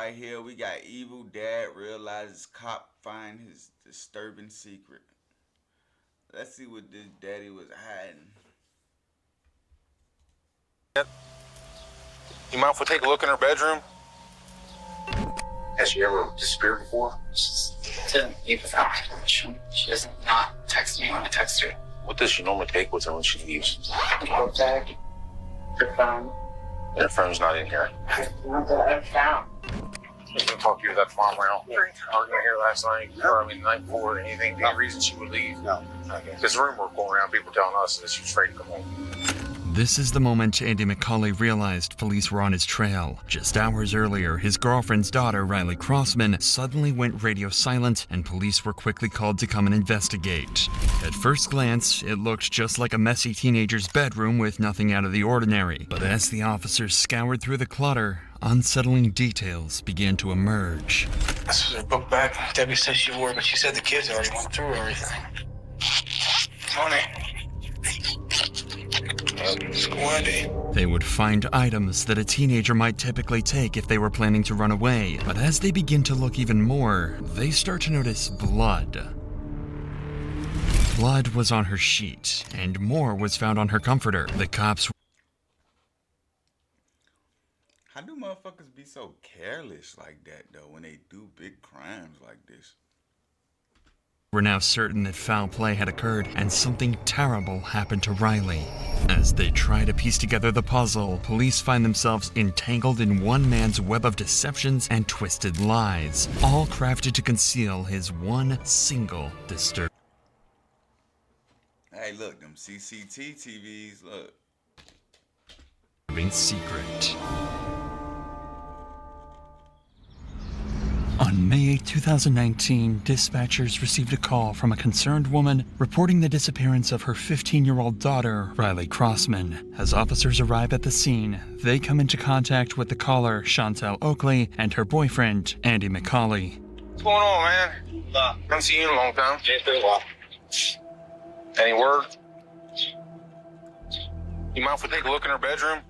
right here. We got evil dad realizes cop find his disturbing secret. Let's see what this daddy was hiding. You mind if we take a look in her bedroom? Has she ever disappeared before? She doesn't leave without my permission. She doesn't not text me when I text her. What does she normally take with her when she leaves? Her bag, her phone. Her phone's not in here. Not that I've found. I was gonna talk to you that farm around. Arguing here last night, or the night before, anything, any reason she would leave? No. Okay. There's a rumor going around, people telling us that she was afraid to come home. This is the moment Andy McCauley realized police were on his trail. Just hours earlier, his girlfriend's daughter, Riley Crossman, suddenly went radio silent, and police were quickly called to come and investigate. At first glance, it looked just like a messy teenager's bedroom with nothing out of the ordinary. But as the officers scoured through the clutter, unsettling details began to emerge. This was her book bag. Debbie said she wore it, but she said the kids already went through everything. Tony. Squandy. They would find items that a teenager might typically take if they were planning to run away. But as they begin to look even more, they start to notice blood. Blood was on her sheet, and more was found on her comforter. The cops How do motherfuckers be so careless like that though when they do big crimes like this? were now certain that foul play had occurred and something terrible happened to Riley. As they try to piece together the puzzle, police find themselves entangled in one man's web of deceptions and twisted lies, all crafted to conceal his one single disturbing Hey, look, them CCT TVs, look. secret. On May 8, 2019, dispatchers received a call from a concerned woman reporting the disappearance of her 15-year-old daughter, Riley Crossman. As officers arrive at the scene, they come into contact with the caller, Chantel Oakley, and her boyfriend, Andy McCauley. What's going on, man? Haven't seen you in a long time. It's been a while. Any word? You mind if we take a look in her bedroom?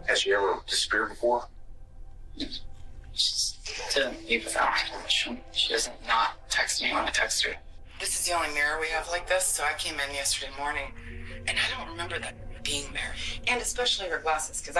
Has she ever disappeared before? She didn't leave without my permission. She doesn't not text me when I text her. This is the only mirror we have like this, so I came in yesterday morning, and I don't remember that being there. And especially her glasses, because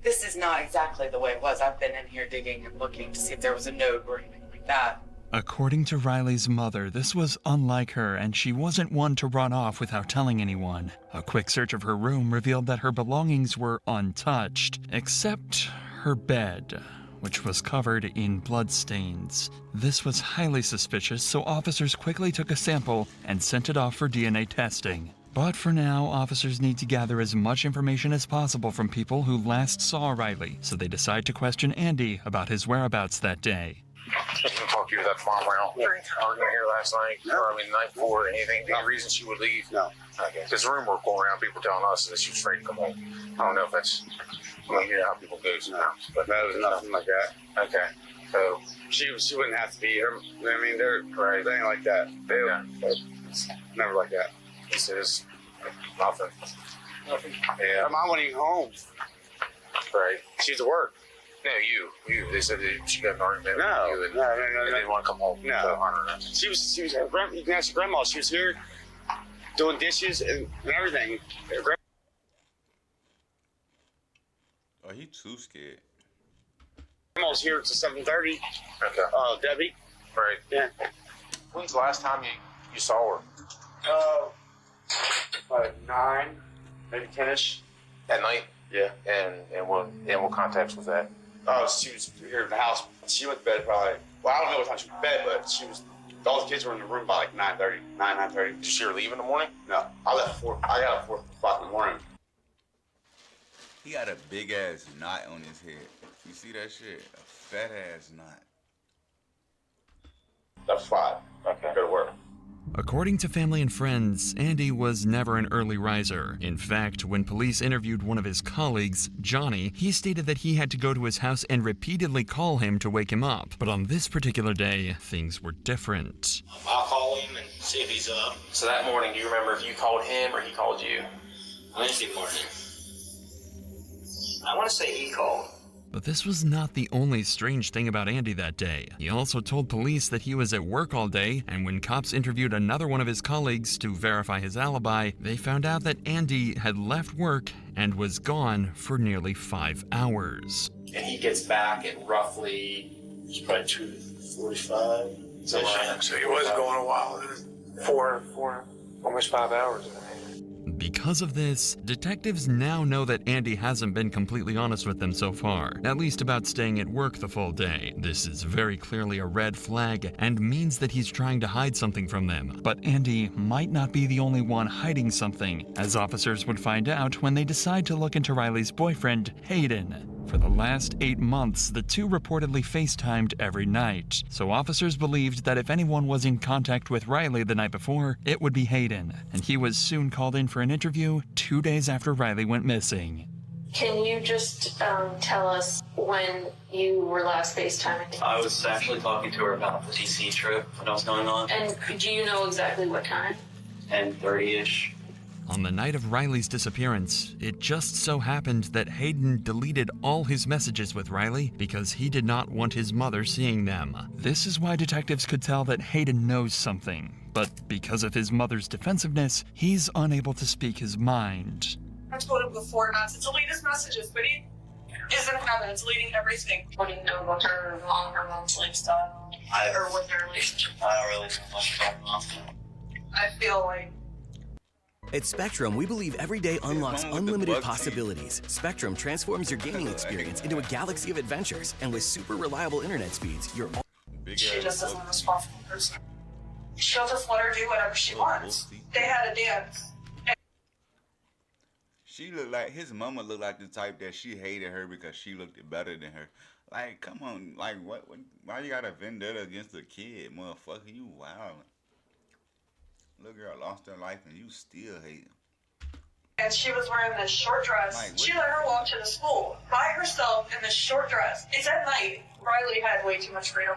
this is not exactly the way it was. I've been in here digging and looking to see if there was a note or anything like that. According to Riley's mother, this was unlike her, and she wasn't one to run off without telling anyone. A quick search of her room revealed that her belongings were untouched, except her bed, which was covered in bloodstains. This was highly suspicious, so officers quickly took a sample and sent it off for DNA testing. But for now, officers need to gather as much information as possible from people who last saw Riley, so they decide to question Andy about his whereabouts that day. I was gonna talk to you that farm around. Arguing here last night, or the night before, anything, any reason she would leave? No. Okay. There's a rumor going around, people telling us that she was afraid to come home. I don't know if that's, you know how people go sometimes, but That was nothing like that. okay. So, She wouldn't have to be her. I mean, they're right. they ain't like that. Yeah. It's never like that. This is nothing. Nothing. Yeah. Her mom wasn't even home. Right. She's at work. No, you. They said that she got an argument No. with you and, No. and didn't want to come home. No. So, I don't know. She was her you can ask her grandma. She was here doing dishes and everything. Her Oh, he too scared. grandma was here till 7:30. Okay. Debbie. Right. Yeah. When's the last time you saw her? About 9, maybe 10ish. At night? Yeah. And what context was that? Oh, she was here in the house. She went to bed probably. Well, I don't know what time she went to bed, but she was. All the kids were in the room by like 9:30, 9:30. Did you see her leave in the morning? No, I left at 4. I got at 4 o'clock in the morning. He got a big ass knot on his head. You see that shit? A fat ass knot. That's 5. Okay. Go to work. According to family and friends, Andy was never an early riser. In fact, when police interviewed one of his colleagues, Johnny, he stated that he had to go to his house and repeatedly call him to wake him up. But on this particular day, things were different. I'll call him and see if he's up. So that morning, do you remember if you called him or he called you? Wednesday morning. I want to say he called. But this was not the only strange thing about Andy that day. He also told police that he was at work all day, and when cops interviewed another one of his colleagues to verify his alibi, they found out that Andy had left work and was gone for nearly 5 hours. And he gets back at roughly, It's probably 2:45. somewhere around So he was going a while. Four, almost 5 hours. Because of this, detectives now know that Andy hasn't been completely honest with them so far, at least about staying at work the full day. This is very clearly a red flag and means that he's trying to hide something from them. But Andy might not be the only one hiding something, as officers would find out when they decide to look into Riley's boyfriend, Hayden. For the last 8 months, the two reportedly FaceTimed every night, so officers believed that if anyone was in contact with Riley the night before, it would be Hayden, and he was soon called in for an interview 2 days after Riley went missing. Can you just tell us when you were last FaceTiming? I was actually talking to her about the DC trip when I was going on. And do you know exactly what time? 10:30-ish. On the night of Riley's disappearance, it just so happened that Hayden deleted all his messages with Riley because he did not want his mother seeing them. This is why detectives could tell that Hayden knows something, but because of his mother's defensiveness, he's unable to speak his mind. I told him before not to delete his messages, but he isn't having it, deleting everything. What do you know about her mom's lifestyle? Or what their relationship? I don't really know much about mom. I feel like At Spectrum, we believe every day unlocks Mom with the unlimited bug possibilities. Spectrum transforms your gaming experience into a galaxy of adventures, and with super reliable internet speeds, you're she just isn't a responsible person. She'll just let her do whatever she wants. They had a dance. She looked like his mama looked like the type that she hated her because she looked better than her. Like, come on, like what why you got a vendetta against a kid, motherfucker? You wild. Little girl lost her life and you still hate him. And she was wearing this short dress. Like, She let her walk to the school by herself in this short dress. It's at night. Riley had way too much freedom.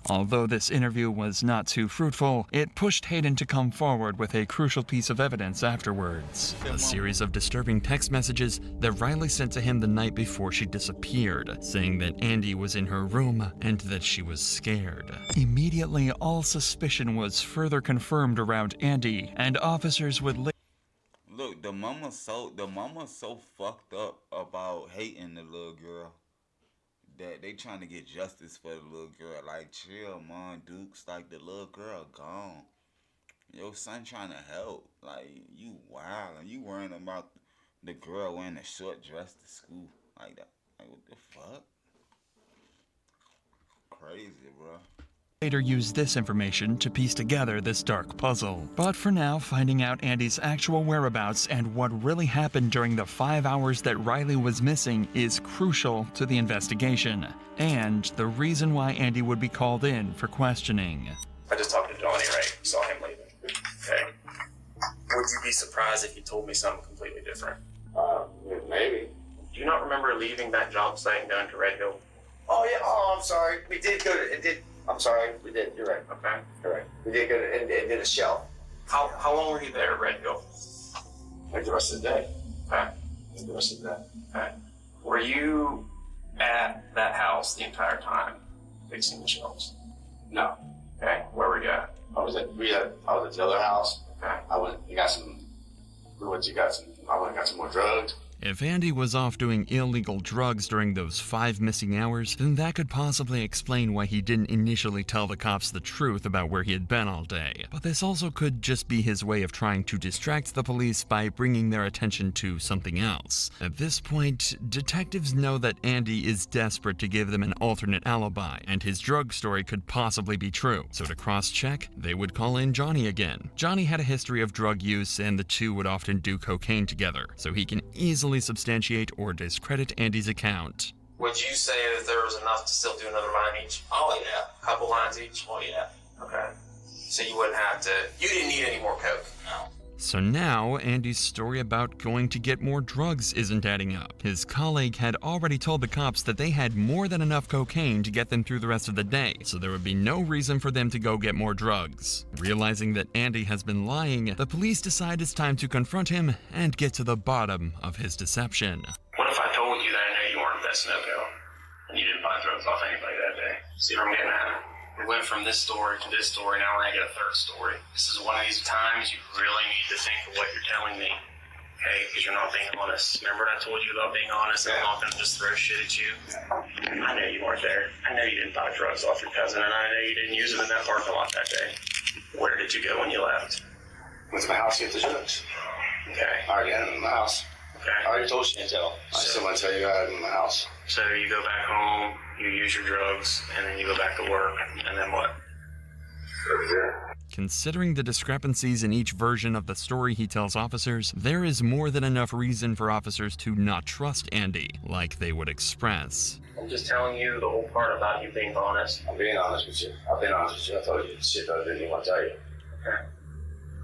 Although this interview was not too fruitful, it pushed Hayden to come forward with a crucial piece of evidence afterwards. A series of disturbing text messages that Riley sent to him the night before she disappeared, saying that Andy was in her room and that she was scared. Immediately, all suspicion was further confirmed around Andy, and officers would Look, the mama's so fucked up about hating the little girl that they trying to get justice for the little girl. Like, chill, Mom Dukes. Like, the little girl gone. Your son trying to help. Like, you wild. And you worrying about the girl wearing a short dress to school. Like that. Like, what the fuck? Crazy, bro. later use this information to piece together this dark puzzle. But for now, finding out Andy's actual whereabouts and what really happened during the 5 hours that Riley was missing is crucial to the investigation, and the reason why Andy would be called in for questioning. I just talked to Johnny, right? Saw him leaving. Okay. Would you be surprised if he told me something completely different? Maybe. Do you not remember leaving that job site and going to Red Hill? Oh yeah. Oh, I'm sorry. We did go to. It did. I'm sorry. We did. You're right. Okay. You're right. We did go to and did a shell. How long were you there at Red Hill? Like the rest of the day. Okay. Like the rest of the day. Okay. Were you at that house the entire time, fixing the shelves? No. Okay. Where were you at? I was at the other house. Okay. I went and got some. I went and got some more drugs. If Andy was off doing illegal drugs during those 5 missing hours, then that could possibly explain why he didn't initially tell the cops the truth about where he had been all day. But this also could just be his way of trying to distract the police by bringing their attention to something else. At this point, detectives know that Andy is desperate to give them an alternate alibi, and his drug story could possibly be true. So to cross-check, they would call in Johnny again. Johnny had a history of drug use, and the two would often do cocaine together, so he can easily substantiate or discredit Andy's account. Would you say that there was enough to still do another line each? Oh yeah. Couple lines each? Oh yeah. Okay. So you wouldn't have to. You didn't need any more coke. No. So now, Andy's story about going to get more drugs isn't adding up. His colleague had already told the cops that they had more than enough cocaine to get them through the rest of the day, so there would be no reason for them to go get more drugs. Realizing that Andy has been lying, the police decide it's time to confront him and get to the bottom of his deception. What if I told you that I knew you weren't that Sunoco, and you didn't buy drugs off anybody that day. See what I'm getting at? We went from this story to this story, now I get a third story. This is one of these times you really need to think of what you're telling me, okay? Because you're not being honest. Remember what I told you about being honest and I'm not going to just throw shit at you? I know you weren't there. I know you didn't buy drugs off your cousin, and I know you didn't use them in that parking lot that day. Where did you go when you left? Went to my house to get the drugs. Okay. I already had them in my house. Okay. I already told Chantel. I still want to tell you I had them in my house. So you go back home, you use your drugs, and then you go back to work, and then what? Considering the discrepancies in each version of the story he tells officers, there is more than enough reason for officers to not trust Andy, like they would express. I'm just telling you the whole part about you being honest. I'm being honest with you. I've been honest with you. I told you the shit that I didn't even want to tell you. Okay.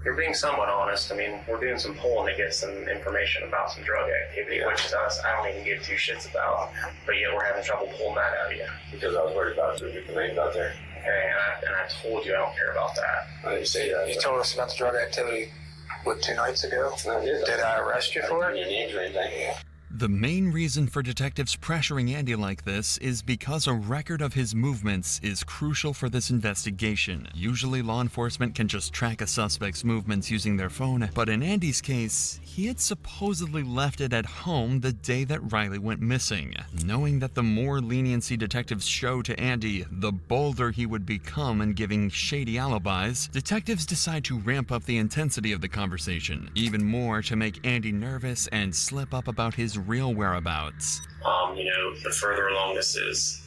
You're being somewhat honest. I mean, we're doing some polling to get some information about some drug activity, which I don't even give two shits about. But yet we're having trouble pulling that out of you. Because I was worried about the people names out there. Okay, and I told you I don't care about that. I didn't say that. You told us about the drug activity, 2 nights ago? I did. Did I arrest you for it? Your names or anything? The main reason for detectives pressuring Andy like this is because a record of his movements is crucial for this investigation. Usually law enforcement can just track a suspect's movements using their phone, but in Andy's case, he had supposedly left it at home the day that Riley went missing. Knowing that the more leniency detectives show to Andy, the bolder he would become in giving shady alibis, detectives decide to ramp up the intensity of the conversation, even more to make Andy nervous and slip up about his real whereabouts. The further along this is,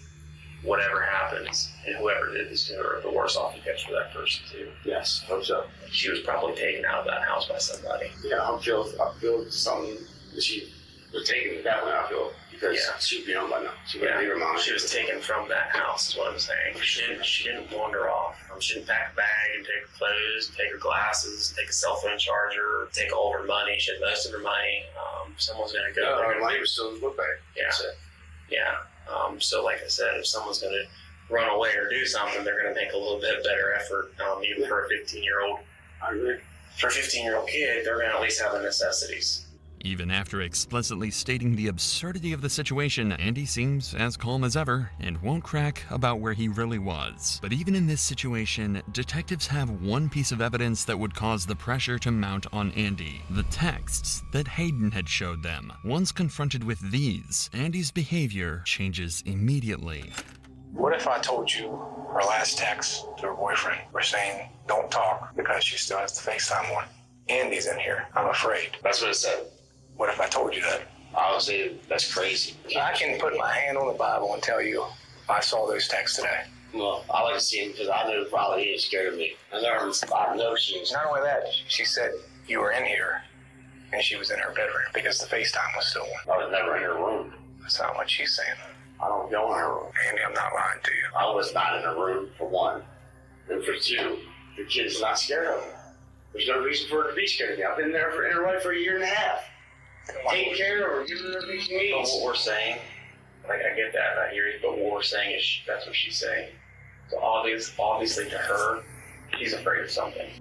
whatever happens, and whoever did this to her, the worse off it gets for that person too. Yes, hope so. She was probably taken out of that house by somebody. Yeah, I feel something that she was taken that way, I feel. Because she'd be on by now. She wouldn't leave her mom. She was taken from that house, is what I'm saying. She didn't wander off. She didn't pack a bag and take her clothes, take her glasses, take a cell phone charger, take all of her money. She had most of her money. Someone's going to go. No, her money was still in the book bag. Yeah. Yeah. So like I said, if someone's going to run away or do something, they're going to make a little bit better effort, even for a 15-year-old. I agree. For a 15-year-old kid, they're going to at least have the necessities. Even after explicitly stating the absurdity of the situation, Andy seems as calm as ever and won't crack about where he really was. But even in this situation, detectives have one piece of evidence that would cause the pressure to mount on Andy: the texts that Hayden had showed them. Once confronted with these, Andy's behavior changes immediately. What if I told you her last text to her boyfriend were saying, don't talk, because she still has the FaceTime on? Andy's in here. I'm afraid. That's what it said. What if I told you that? I would say that's crazy. I can put my hand on the Bible and tell you I saw those texts today. Well, I like to see him because I know probably he is scared of me. I know she is. Not only that, she said you were in here and she was in her bedroom because the FaceTime was still on. I was never in her room. That's not what she's saying. I don't go in her room. Andy, I'm not lying to you. I was not in her room, for one. And for two, the kid's not scared of me. There's no reason for her to be scared of me. I've been there in her life for 1.5 years. Taking care of her, giving her everything she needs. But what we're saying, like I get that, and I hear you, but what we're saying is that's what she's saying. So obviously to her, she's afraid of something.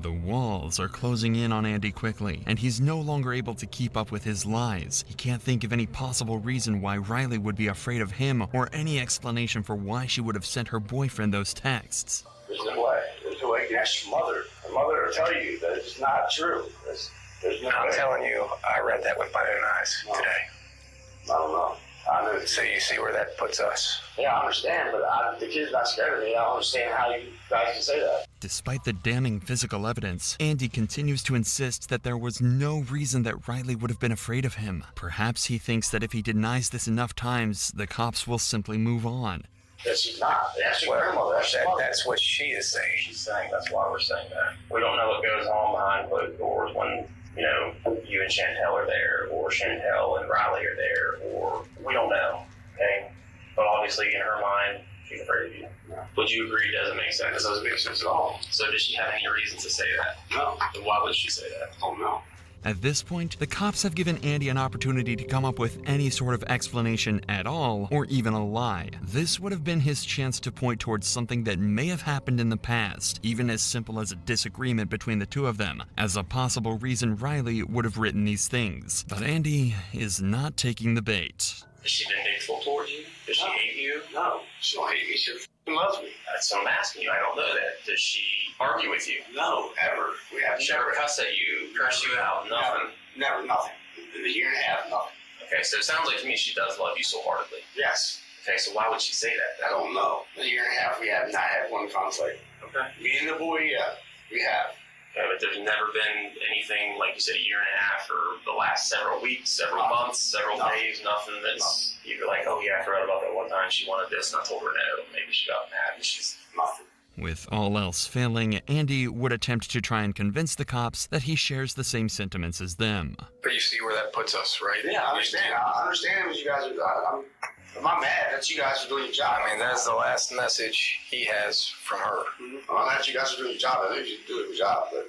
The walls are closing in on Andy quickly, and he's no longer able to keep up with his lies. He can't think of any possible reason why Riley would be afraid of him, or any explanation for why she would have sent her boyfriend those texts. There's no way. There's no way you can ask your mother. Her mother will tell you that it's not true. There's no I'm way. telling you, I read that with my own eyes today. I don't know. I know. So you see where that puts us. Yeah, I understand, but the kid's not scared of me. I don't understand how you guys can say that. Despite the damning physical evidence, Andy continues to insist that there was no reason that Riley would have been afraid of him. Perhaps he thinks that if he denies this enough times, the cops will simply move on. That she's not. That's your grandmother. That's what she is saying. She's saying that's why we're saying that. We don't know what goes on behind closed doors when, you and Chantel are there, or Chantel and Riley are there, or we don't know, okay? But obviously in her mind, she's afraid of you. Would you agree it doesn't make sense? It doesn't make sense at all. So does she have any reason to say that? No. Then why would she say that? Oh, no. At this point, the cops have given Andy an opportunity to come up with any sort of explanation at all, or even a lie. This would have been his chance to point towards something that may have happened in the past, even as simple as a disagreement between the two of them, as a possible reason Riley would have written these things. But Andy is not taking the bait. Has she been hateful towards you? Does she hate you? No, she don't hate me. She f***ing loves me. That's what I'm asking you. I don't know that. Does she argue with you? No, ever. We have Never cuss at you, curse you out, nothing. Never, nothing. In a year and a half, nothing. Okay, so it sounds like to me she does love you so heartedly. Yes. Okay, so why would she say that? I don't know. In a year and a half, we have not had one conflict. Okay. Me and the boy, yeah, we have. Okay, but there's never been anything, like you said, a year and a half or the last several weeks, several months, several days, nothing that's you're like, oh yeah, I forgot about that one time she wanted this and I told her no. Maybe she got mad and she's nothing. With all else failing, Andy would attempt to try and convince the cops that he shares the same sentiments as them. But you see where that puts us, right? Yeah, I understand. I understand what you guys are. I'm not mad that you guys are doing your job. I mean, that's the last message he has from her. I'm not mad that you guys are doing your job. I know you're doing your job, but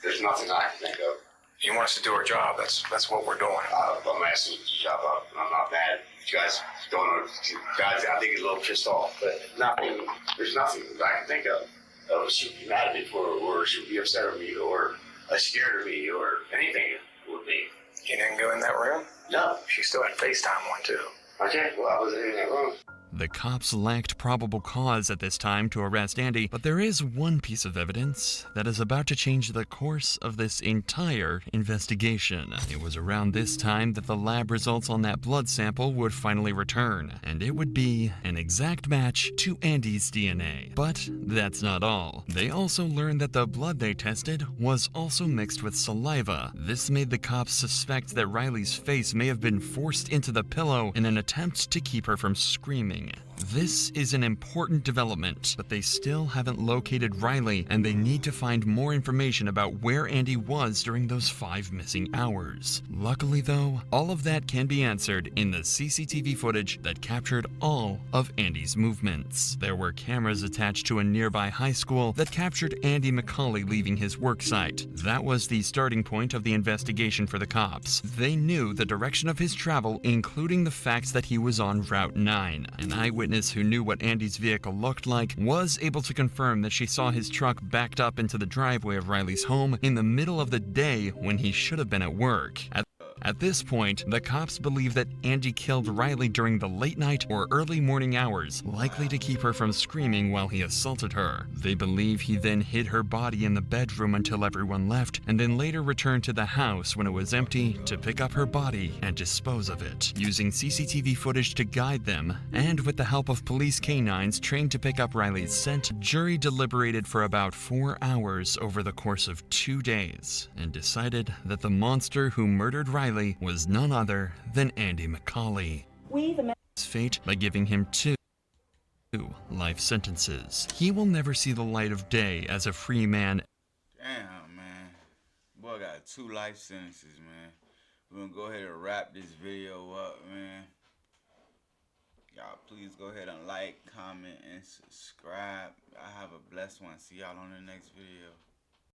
there's nothing I can think of. You want us to do our job. That's what we're doing. I'm asking you to do your job. I'm not mad. You guys don't. Guys, I think he's a little pissed off, but nothing. There's nothing I can think of. She would be mad at me for, or she would be upset with me, or scared of me, or anything with me. You didn't go in that room? No. She still had FaceTime one too. Okay, well, I wasn't in that room. The cops lacked probable cause at this time to arrest Andy, but there is one piece of evidence that is about to change the course of this entire investigation. It was around this time that the lab results on that blood sample would finally return, and it would be an exact match to Andy's DNA. But that's not all. They also learned that the blood they tested was also mixed with saliva. This made the cops suspect that Riley's face may have been forced into the pillow in an attempt to keep her from screaming. This is an important development, but they still haven't located Riley, and they need to find more information about where Andy was during those 5 missing hours. Luckily though, all of that can be answered in the CCTV footage that captured all of Andy's movements. There were cameras attached to a nearby high school that captured Andy McCauley leaving his work site. That was the starting point of the investigation for the cops. They knew the direction of his travel, including the fact that he was on Route 9. An eyewitness who knew what Andy's vehicle looked like was able to confirm that she saw his truck backed up into the driveway of Riley's home in the middle of the day when he should have been at work. At this point, the cops believe that Andy killed Riley during the late night or early morning hours, likely to keep her from screaming while he assaulted her. They believe he then hid her body in the bedroom until everyone left, and then later returned to the house when it was empty to pick up her body and dispose of it. Using CCTV footage to guide them, and with the help of police canines trained to pick up Riley's scent, jury deliberated for about 4 hours over the course of 2 days, and decided that the monster who murdered Riley was none other than Andy McCauley. His fate by giving him 2 life sentences. He will never see the light of day as a free man. Damn, man. Boy got 2 life sentences, man. We're gonna go ahead and wrap this video up, man. Y'all please go ahead and like, comment, and subscribe. I have a blessed one. See y'all on the next video.